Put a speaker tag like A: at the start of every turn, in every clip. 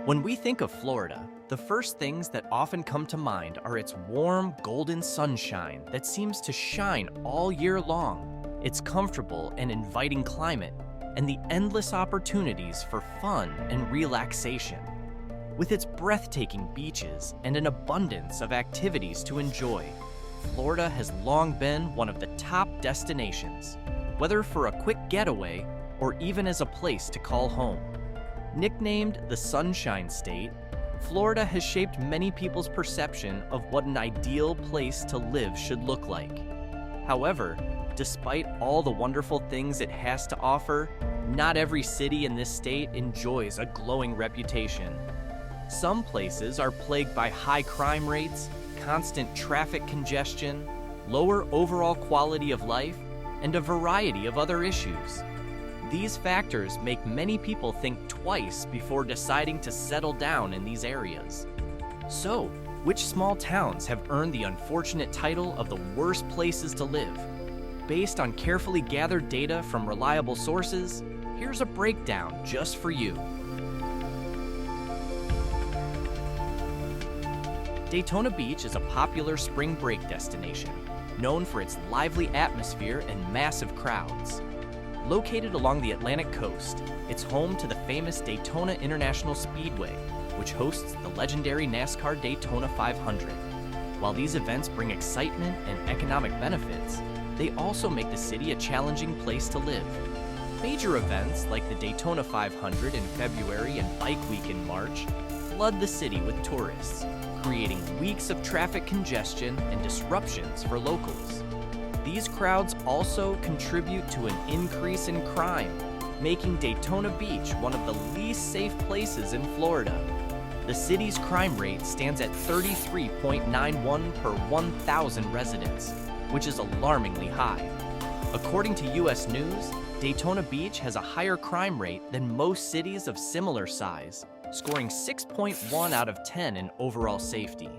A: When we think of Florida, the first things that often come to mind are its warm, golden sunshine that seems to shine all year long, its comfortable and inviting climate, and the endless opportunities for fun and relaxation. With its breathtaking beaches and an abundance of activities to enjoy, Florida has long been one of the top destinations, whether for a quick getaway or even as a place to call home. Nicknamed the Sunshine State, Florida has shaped many people's perception of what an ideal place to live should look like. However, despite all the wonderful things it has to offer, not every city in this state enjoys a glowing reputation. Some places are plagued by high crime rates, constant traffic congestion, lower overall quality of life, and a variety of other issues. These factors make many people think twice before deciding to settle down in these areas. So, which small towns have earned the unfortunate title of the worst places to live? Based on carefully gathered data from reliable sources, here's a breakdown just for you. Daytona Beach is a popular spring break destination, known for its lively atmosphere and massive crowds. Located along the Atlantic coast, it's home to the famous Daytona International Speedway, which hosts the legendary NASCAR Daytona 500. While these events bring excitement and economic benefits, they also make the city a challenging place to live. Major events like the Daytona 500 in February and Bike Week in March flood the city with tourists, creating weeks of traffic congestion and disruptions for locals. These crowds also contribute to an increase in crime, making Daytona Beach one of the least safe places in Florida. The city's crime rate stands at 33.91 per 1,000 residents, which is alarmingly high. According to U.S. News, Daytona Beach has a higher crime rate than most cities of similar size, scoring 6.1 out of 10 in overall safety.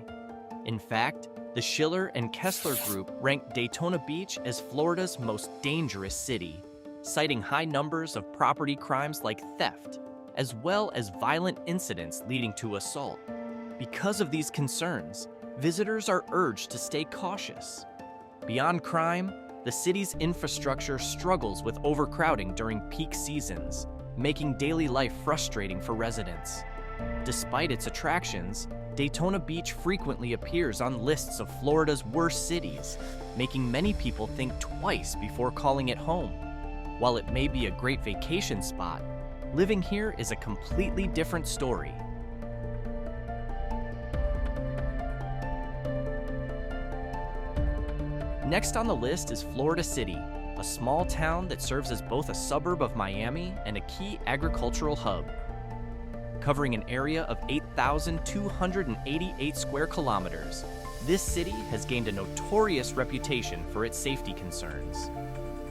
A: In fact, the Schiller and Kessler Group ranked Daytona Beach as Florida's most dangerous city, citing high numbers of property crimes like theft, as well as violent incidents leading to assault. Because of these concerns, visitors are urged to stay cautious. Beyond crime, the city's infrastructure struggles with overcrowding during peak seasons, making daily life frustrating for residents. Despite its attractions, Daytona Beach frequently appears on lists of Florida's worst cities, making many people think twice before calling it home. While it may be a great vacation spot, living here is a completely different story. Next on the list is Florida City, a small town that serves as both a suburb of Miami and a key agricultural hub. Covering an area of 8,288 square kilometers, this city has gained a notorious reputation for its safety concerns.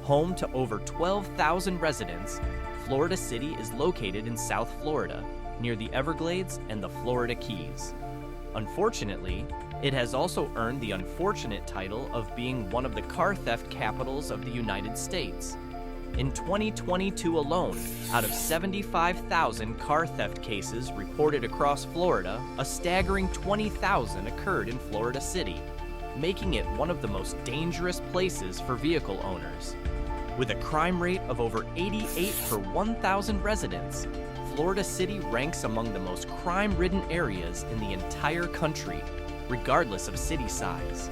A: Home to over 12,000 residents, Florida City is located in South Florida, near the Everglades and the Florida Keys. Unfortunately, it has also earned the unfortunate title of being one of the car theft capitals of the United States. In 2022 alone, out of 75,000 car theft cases reported across Florida, a staggering 20,000 occurred in Florida City, making it one of the most dangerous places for vehicle owners. With a crime rate of over 88 per 1,000 residents, Florida City ranks among the most crime-ridden areas in the entire country, regardless of city size.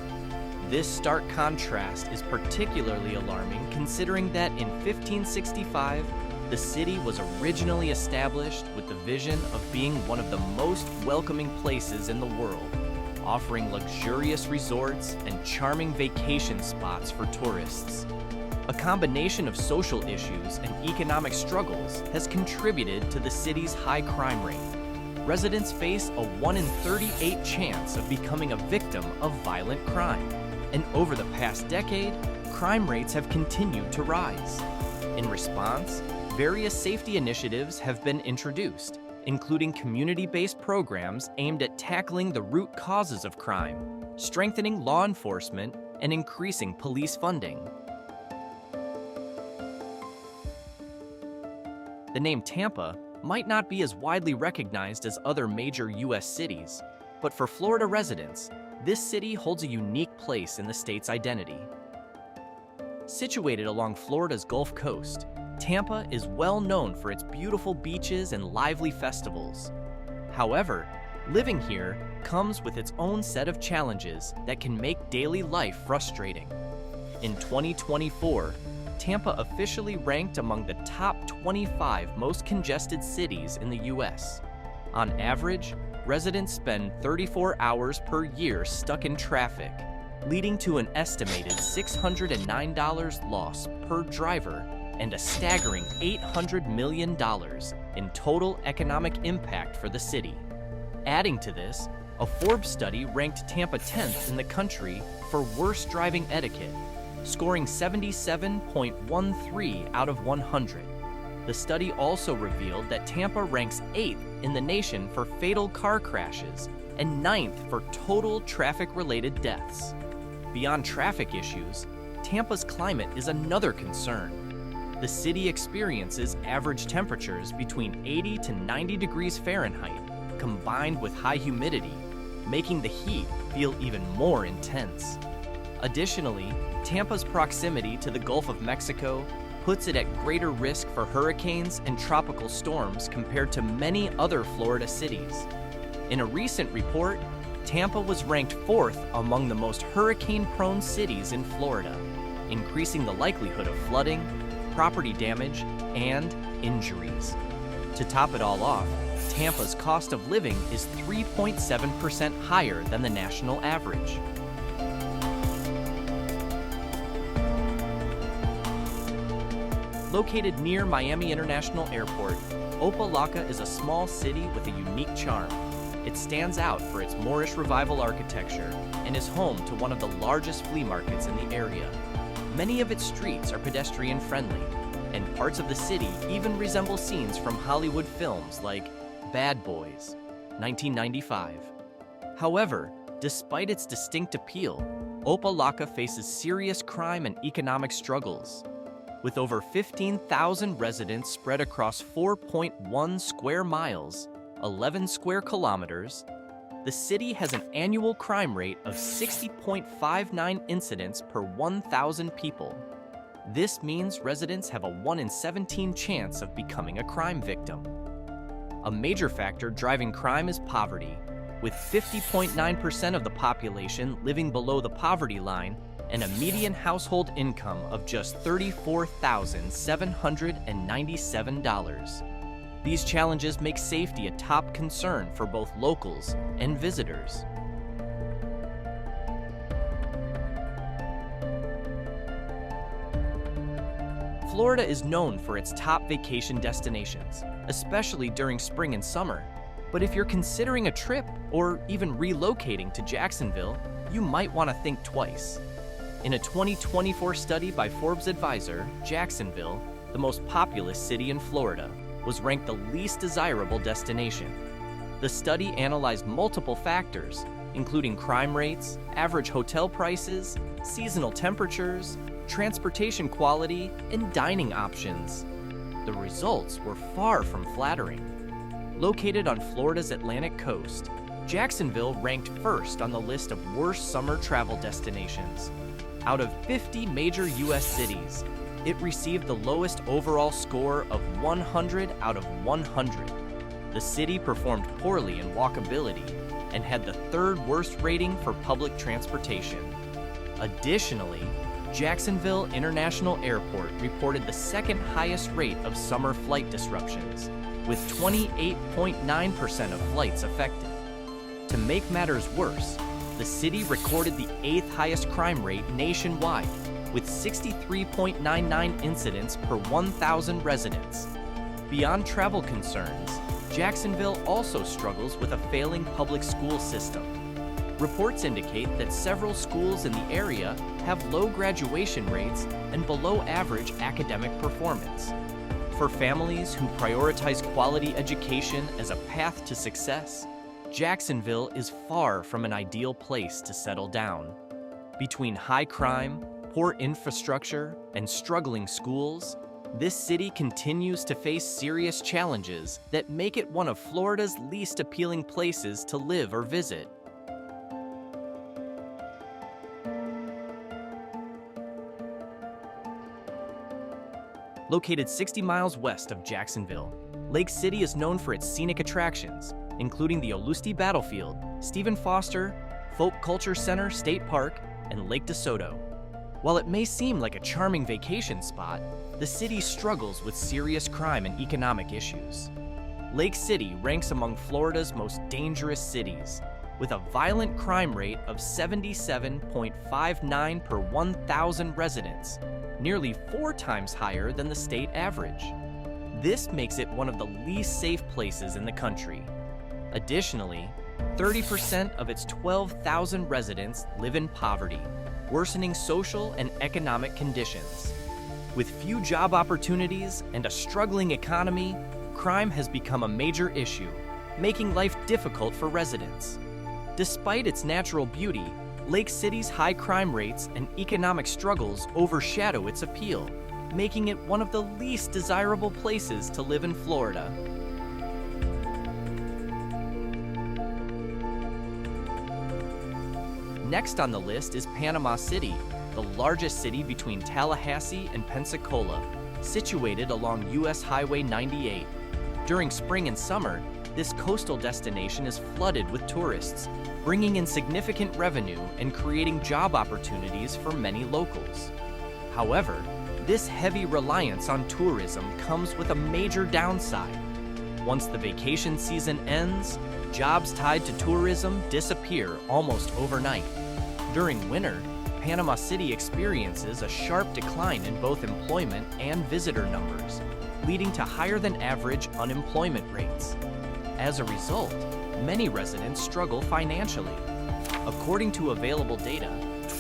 A: This stark contrast is particularly alarming considering that in 1565, the city was originally established with the vision of being one of the most welcoming places in the world, offering luxurious resorts and charming vacation spots for tourists. A combination of social issues and economic struggles has contributed to the city's high crime rate. Residents face a 1 in 38 chance of becoming a victim of violent crime. And over the past decade, crime rates have continued to rise. In response, various safety initiatives have been introduced, including community-based programs aimed at tackling the root causes of crime, strengthening law enforcement, and increasing police funding. The name Tampa might not be as widely recognized as other major U.S. cities, but for Florida residents, this city holds a unique place in the state's identity. Situated along Florida's Gulf Coast, Tampa is well known for its beautiful beaches and lively festivals. However, living here comes with its own set of challenges that can make daily life frustrating. In 2024, Tampa officially ranked among the top 25 most congested cities in the U.S. On average, residents spend 34 hours per year stuck in traffic, leading to an estimated $609 loss per driver and a staggering $800 million in total economic impact for the city. Adding to this, a Forbes study ranked Tampa 10th in the country for worst driving etiquette, scoring 77.13 out of 100. The study also revealed that Tampa ranks 8th in the nation for fatal car crashes and 9th for total traffic-related deaths. Beyond traffic issues, Tampa's climate is another concern. The city experiences average temperatures between 80 to 90 degrees Fahrenheit, combined with high humidity, making the heat feel even more intense. Additionally, Tampa's proximity to the Gulf of Mexico puts it at greater risk for hurricanes and tropical storms compared to many other Florida cities. In a recent report, Tampa was ranked 4th among the most hurricane-prone cities in Florida, increasing the likelihood of flooding, property damage, and injuries. To top it all off, Tampa's cost of living is 3.7% higher than the national average. Located near Miami International Airport, Opa-locka is a small city with a unique charm. It stands out for its Moorish Revival architecture and is home to one of the largest flea markets in the area. Many of its streets are pedestrian-friendly, and parts of the city even resemble scenes from Hollywood films like Bad Boys, 1995. However, despite its distinct appeal, Opa-locka faces serious crime and economic struggles. With over 15,000 residents spread across 4.1 square miles, 11 square kilometers, the city has an annual crime rate of 60.59 incidents per 1,000 people. This means residents have a 1 in 17 chance of becoming a crime victim. A major factor driving crime is poverty, with 50.9% of the population living below the poverty line and a median household income of just $34,797. These challenges make safety a top concern for both locals and visitors. Florida is known for its top vacation destinations, especially during spring and summer. But if you're considering a trip or even relocating to Jacksonville, you might want to think twice. In a 2024 study by Forbes Advisor, Jacksonville, the most populous city in Florida, was ranked the least desirable destination. The study analyzed multiple factors, including crime rates, average hotel prices, seasonal temperatures, transportation quality, and dining options. The results were far from flattering. Located on Florida's Atlantic coast, Jacksonville ranked first on the list of worst summer travel destinations. Out of 50 major U.S. cities, it received the lowest overall score of 100 out of 100. The city performed poorly in walkability and had the third worst rating for public transportation. Additionally, Jacksonville International Airport reported the second highest rate of summer flight disruptions, with 28.9% of flights affected. To make matters worse, the city recorded the 8th highest crime rate nationwide, with 63.99 incidents per 1,000 residents. Beyond travel concerns, Jacksonville also struggles with a failing public school system. Reports indicate that several schools in the area have low graduation rates and below average academic performance. For families who prioritize quality education as a path to success, Jacksonville is far from an ideal place to settle down. Between high crime, poor infrastructure, and struggling schools, This city continues to face serious challenges that make it one of Florida's least appealing places to live or visit. Located 60 miles west of Jacksonville, Lake City is known for its scenic attractions, including the Olusti Battlefield, Stephen Foster, Folk Culture Center State Park, and Lake DeSoto. While it may seem like a charming vacation spot, the city struggles with serious crime and economic issues. Lake City ranks among Florida's most dangerous cities, with a violent crime rate of 77.59 per 1,000 residents, nearly 4 times higher than the state average. This makes it one of the least safe places in the country. Additionally, 30% of its 12,000 residents live in poverty, worsening social and economic conditions. With few job opportunities and a struggling economy, crime has become a major issue, making life difficult for residents. Despite its natural beauty, Lake City's high crime rates and economic struggles overshadow its appeal, making it one of the least desirable places to live in Florida. Next on the list is Panama City, the largest city between Tallahassee and Pensacola, situated along US Highway 98. During spring and summer, this coastal destination is flooded with tourists, bringing in significant revenue and creating job opportunities for many locals. However, this heavy reliance on tourism comes with a major downside. Once the vacation season ends, jobs tied to tourism disappear almost overnight. During winter, Panama City experiences a sharp decline in both employment and visitor numbers, leading to higher than average unemployment rates. As a result, many residents struggle financially. According to available data,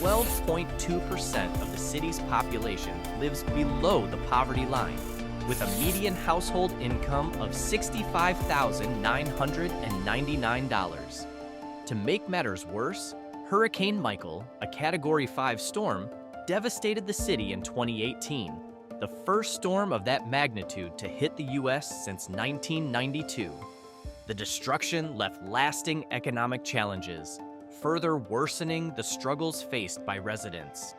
A: 12.2% of the city's population lives below the poverty line, with a median household income of $65,999. To make matters worse, Hurricane Michael, a Category 5 storm, devastated the city in 2018, the first storm of that magnitude to hit the U.S. since 1992. The destruction left lasting economic challenges, further worsening the struggles faced by residents.